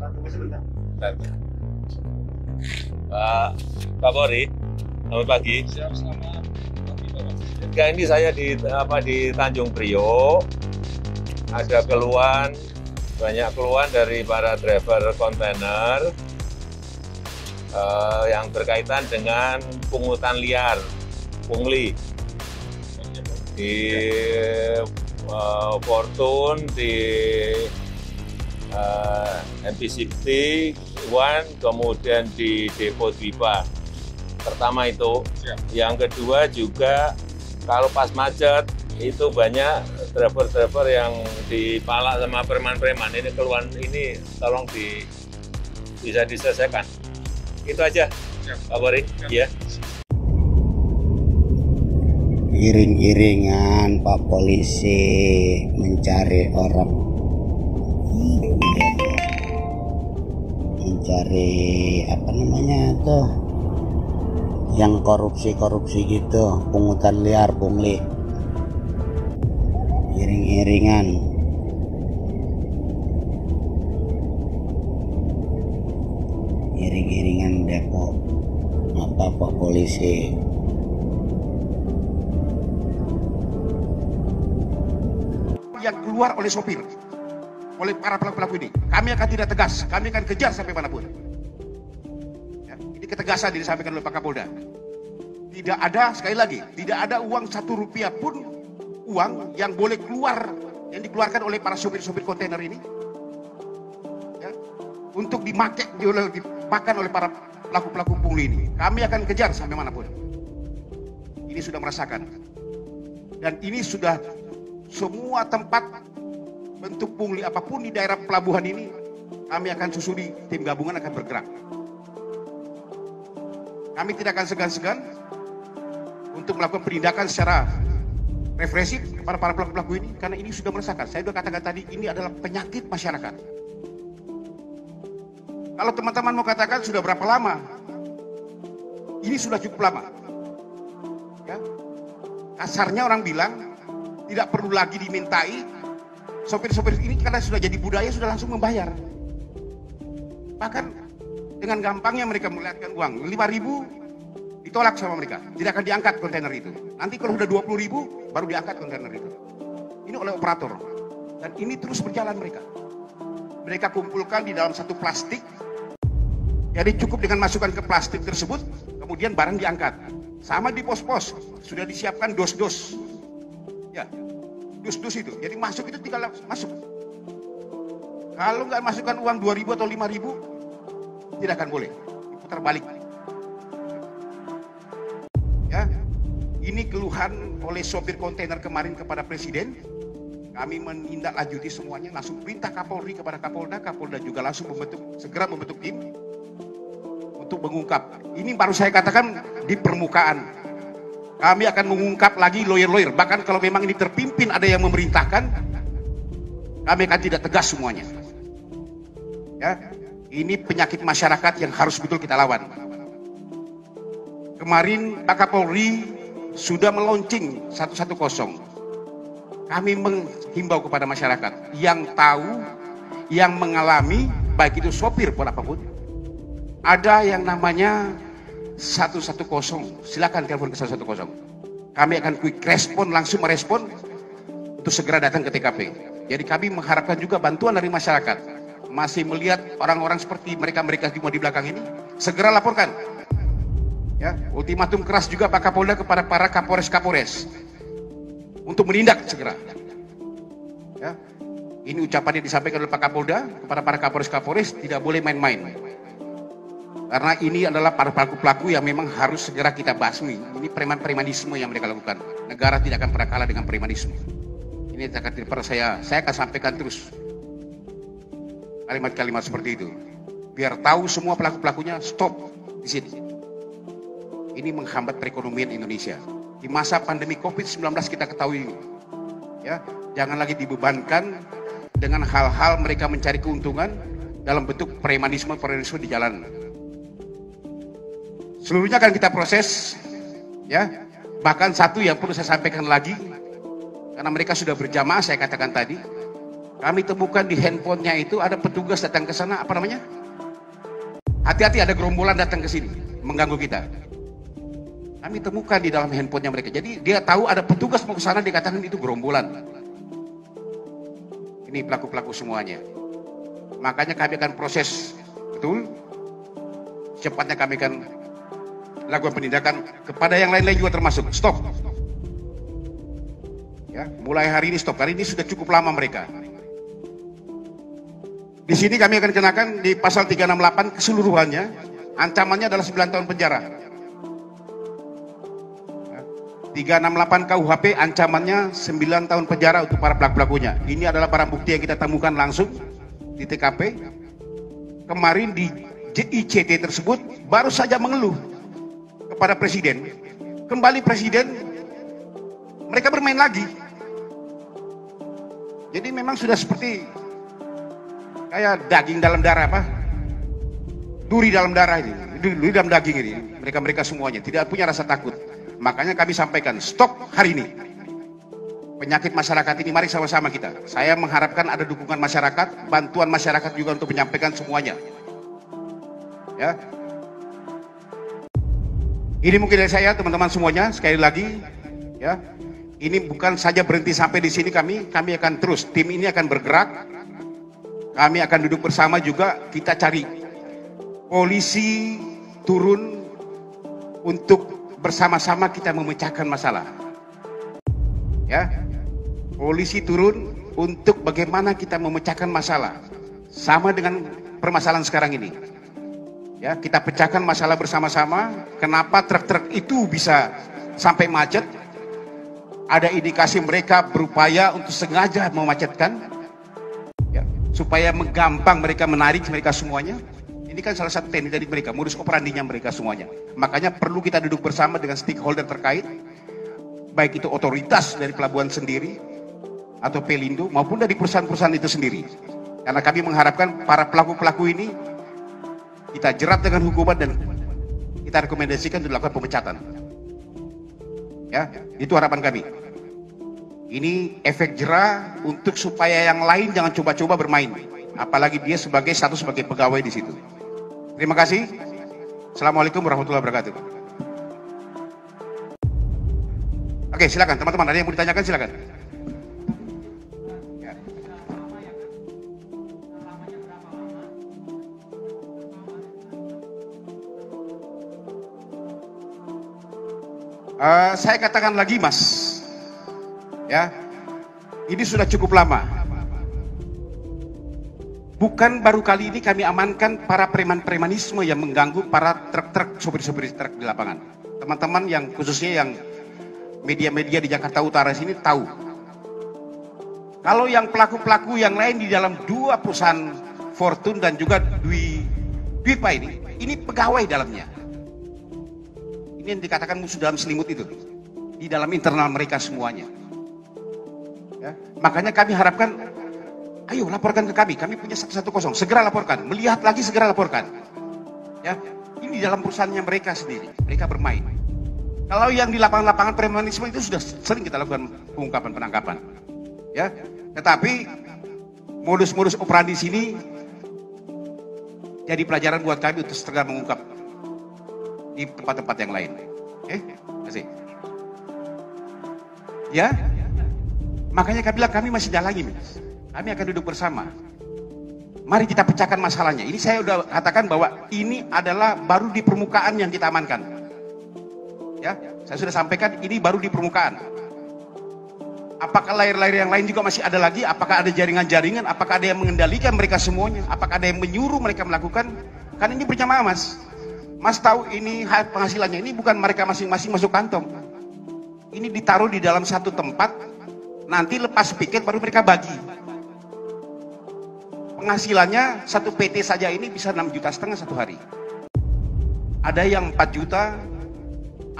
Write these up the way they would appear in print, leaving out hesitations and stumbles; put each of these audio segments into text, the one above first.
Pak Kapolri, selamat pagi. Siap, selamat pagi Bapak. Ya, ini saya di Tanjung Priok. Ada banyak keluhan dari para driver kontainer yang berkaitan dengan pungutan liar, pungli di Fortune, di MP60 One, kemudian di Depo Dwipa. Pertama itu. Siap. Yang kedua juga kalau pas macet itu banyak driver-driver yang dipalak sama preman-preman. Ini keluhan ini tolong bisa diselesaikan. Itu aja, Siap. Pak Kapolri. Ya. Iring-iringan Pak Polisi mencari orang, mencari apa namanya tuh, yang korupsi gitu, pungutan liar, pungli. Iring-iringan Depok apa Pak Polisi. Yang keluar oleh sopir, oleh para pelaku-pelaku ini, kami akan tidak tegas, kami akan kejar sampai manapun. Ya, ini ketegasan disampaikan oleh Pak Kapolda. Tidak ada, sekali lagi, tidak ada uang 1 rupiah pun uang yang boleh keluar, yang dikeluarkan oleh para sopir-sopir kontainer ini, ya, untuk dimakan oleh para pelaku-pelaku pungli ini. Kami akan kejar sampai manapun. Ini sudah merasakan, dan ini sudah semua tempat bentuk pungli apapun di daerah pelabuhan ini, kami akan susuri, tim gabungan akan bergerak. Kami tidak akan segan-segan untuk melakukan penindakan secara represif kepada para pelaku-pelaku ini, karena ini sudah merasakan. Saya sudah katakan tadi, ini adalah penyakit masyarakat. Kalau teman-teman mau katakan sudah berapa lama, ini sudah cukup lama. Ya. Kasarnya orang bilang, tidak perlu lagi dimintai, sopir-sopir ini karena sudah jadi budaya sudah langsung membayar. Bahkan dengan gampangnya mereka melihatkan uang 5.000 ditolak sama mereka, tidak akan diangkat kontainer itu. Nanti kalau sudah 20.000 baru diangkat kontainer itu. Ini oleh operator, dan ini terus berjalan mereka. Mereka kumpulkan di dalam satu plastik, jadi cukup dengan masukkan ke plastik tersebut, kemudian barang diangkat. Sama di pos-pos sudah disiapkan dos-dos. Ya, dus-dus itu. Jadi masuk itu tinggal masuk. Kalau nggak masukkan uang 2.000 atau 5.000, tidak akan boleh. Diputar balik. Ya, ini keluhan oleh sopir kontainer kemarin kepada Presiden. Kami menindaklanjuti semuanya, langsung perintah Kapolri kepada Kapolda. Kapolda juga langsung segera membentuk tim untuk mengungkap. Ini baru saya katakan di permukaan. Kami akan mengungkap lagi lawyer-lawyer. Bahkan kalau memang ini terpimpin ada yang memerintahkan, kami akan tidak tegas semuanya. Ya, ini penyakit masyarakat yang harus betul kita lawan. Kemarin Pak Kapolri sudah meluncing 110. Kami menghimbau kepada masyarakat yang tahu, yang mengalami, baik itu sopir pun apapun, ada yang namanya 110, silakan telepon ke 110. Kami akan quick respon, langsung merespon untuk segera datang ke TKP. Jadi kami mengharapkan juga bantuan dari masyarakat. Masih melihat orang-orang seperti mereka-mereka di belakang ini, segera laporkan. Ya, ultimatum keras juga Pak Kapolda kepada para kapolres untuk menindak segera. Ya, ini ucapan yang disampaikan oleh Pak Kapolda kepada para kapolres tidak boleh main-main. Karena ini adalah para pelaku-pelaku yang memang harus segera kita basmi. Ini preman-premanisme yang mereka lakukan. Negara tidak akan pernah kalah dengan premanisme. Ini akan saya akan sampaikan terus kalimat-kalimat seperti itu. Biar tahu semua pelaku-pelakunya, stop di sini. Ini menghambat perekonomian Indonesia. Di masa pandemi COVID-19 kita ketahui ini. Ya, jangan lagi dibebankan dengan hal-hal mereka mencari keuntungan dalam bentuk premanisme di jalan. Seluruhnya akan kita proses, ya. Bahkan satu yang perlu saya sampaikan lagi, karena mereka sudah berjamaah, saya katakan tadi, Kami temukan di handphonenya itu ada petugas datang ke sana, apa namanya? Hati-hati, ada gerombolan datang ke sini mengganggu kita. Kami temukan di dalam handphonenya mereka. Jadi dia tahu ada petugas mau ke sana, dikatakan itu gerombolan. Ini pelaku-pelaku semuanya. Makanya kami akan proses betul. Cepatnya kami akan lakukan penindakan kepada yang lain-lain juga termasuk. Stop. Ya, mulai hari ini stop. Hari ini sudah cukup lama mereka. Di sini kami akan kenakan di pasal 368 keseluruhannya. Ancamannya adalah 9 tahun penjara. 368 KUHP ancamannya 9 tahun penjara untuk para pelaku-pelakunya. Ini adalah barang bukti yang kita temukan langsung di TKP. Kemarin di JICT tersebut baru saja mengeluh kepada presiden. Kembali presiden, mereka bermain lagi. Jadi memang sudah seperti kayak daging dalam darah, apa? Duri dalam darah ini, duri dalam daging ini. Mereka semuanya tidak punya rasa takut. Makanya kami sampaikan stop hari ini. Penyakit masyarakat ini mari sama-sama kita. Saya mengharapkan ada dukungan masyarakat, bantuan masyarakat juga untuk menyampaikan semuanya. Ya. Ini mungkin dari saya teman-teman semuanya, sekali lagi ya. Ini bukan saja berhenti sampai di sini, kami akan terus, tim ini akan bergerak. Kami akan duduk bersama juga, kita cari polisi turun untuk bersama-sama kita memecahkan masalah. Ya. Polisi turun untuk bagaimana kita memecahkan masalah. Sama dengan permasalahan sekarang ini. Ya, kita pecahkan masalah bersama-sama. Kenapa truk-truk itu bisa sampai macet? Ada indikasi mereka berupaya untuk sengaja memacetkan, ya, supaya menggampang mereka menarik mereka semuanya. Ini kan salah satu teknik dari mereka, modus operandinya mereka semuanya. Makanya perlu kita duduk bersama dengan stakeholder terkait, baik itu otoritas dari pelabuhan sendiri atau Pelindo maupun dari perusahaan-perusahaan itu sendiri. Karena kami mengharapkan para pelaku-pelaku ini kita jerat dengan hukuman dan kita rekomendasikan untuk dilakukan pemecatan. Ya, itu harapan kami. Ini efek jera untuk supaya yang lain jangan coba-coba bermain. Apalagi dia sebagai pegawai di situ. Terima kasih. Assalamualaikum warahmatullahi wabarakatuh. Oke, silakan teman-teman. Ada yang mau ditanyakan silakan. Saya katakan lagi mas, ya, ini sudah cukup lama. Bukan baru kali ini kami amankan para preman-premanisme yang mengganggu para truk-truk, sopir-sopir truk di lapangan. Teman-teman yang khususnya yang media-media di Jakarta Utara sini tahu. Kalau yang pelaku-pelaku yang lain di dalam dua perusahaan Fortune dan juga Dwipa ini pegawai dalamnya. Ini yang dikatakan musuh dalam selimut itu, di dalam internal mereka semuanya. Ya, makanya kami harapkan, ayo laporkan ke kami punya 110, segera laporkan, melihat lagi segera laporkan. Ya, ini di dalam perusahaannya mereka sendiri, mereka bermain. Kalau yang di lapangan-lapangan premanisme itu sudah sering kita lakukan pengungkapan, penangkapan. Ya, tetapi modus-modus operandi sini jadi pelajaran buat kami untuk segera mengungkap di tempat-tempat yang lain. Oke, terima kasih. Ya, makanya kami bilang kami masih dalami, kami akan duduk bersama. Mari kita pecahkan masalahnya. Ini saya udah katakan bahwa ini adalah baru di permukaan yang kita amankan. Ya, saya sudah sampaikan ini baru di permukaan. Apakah layar-layar yang lain juga masih ada lagi? Apakah ada jaringan-jaringan? Apakah ada yang mengendalikan mereka semuanya? Apakah ada yang menyuruh mereka melakukan? Kan ini berjamaah mas. Mas tahu ini penghasilannya, ini bukan mereka masing-masing masuk kantong. Ini ditaruh di dalam satu tempat, nanti lepas piket baru mereka bagi. Penghasilannya satu PT saja ini bisa 6,5 juta satu hari. Ada yang 4 juta,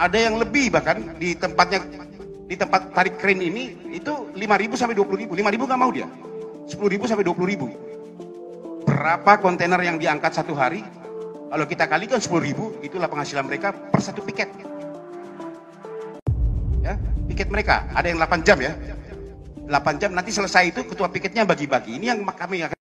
ada yang lebih bahkan di tempat tarik kren ini itu 5.000 sampai 20.000. 5.000 nggak mau dia. 10.000 sampai 20.000. Berapa kontainer yang diangkat satu hari? Kalau kita kalikan 10.000, itulah penghasilan mereka per satu piket. Ya, piket mereka ada yang 8 jam ya. 8 jam nanti selesai itu ketua piketnya bagi-bagi. Ini yang kami akan